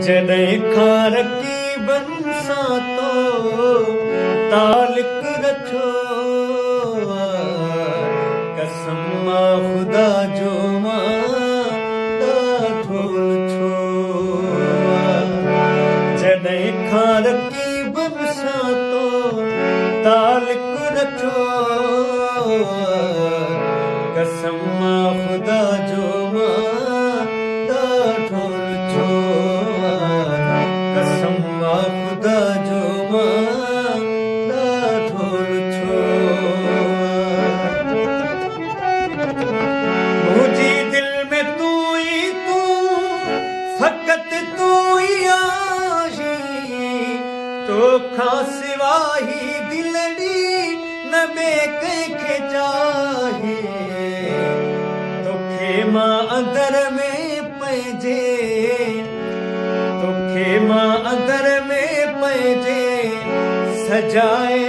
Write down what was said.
जॾहिं खां रकीबन सां तो तालिक रखियो, कसम मां ख़ुदा जो मां ॾाढो छो। जॾहिं खां रकीबन सां तो तालिक रखियो, कसम मां ख़ुदा जो मां ॾाढो छो। कसम मां ख़ुदा जो मां ॾाढो छो। मुंहिंजी दिलि में तू ई तू, फ़क़ति तू ई आहीं, तोखां सिवा ही दिलड़ी न ॿिए कंहिंखे चाहे। तोखे मां अंदर में पंहिंजे, तोखे मां अंदर में पंहिंजे सजाए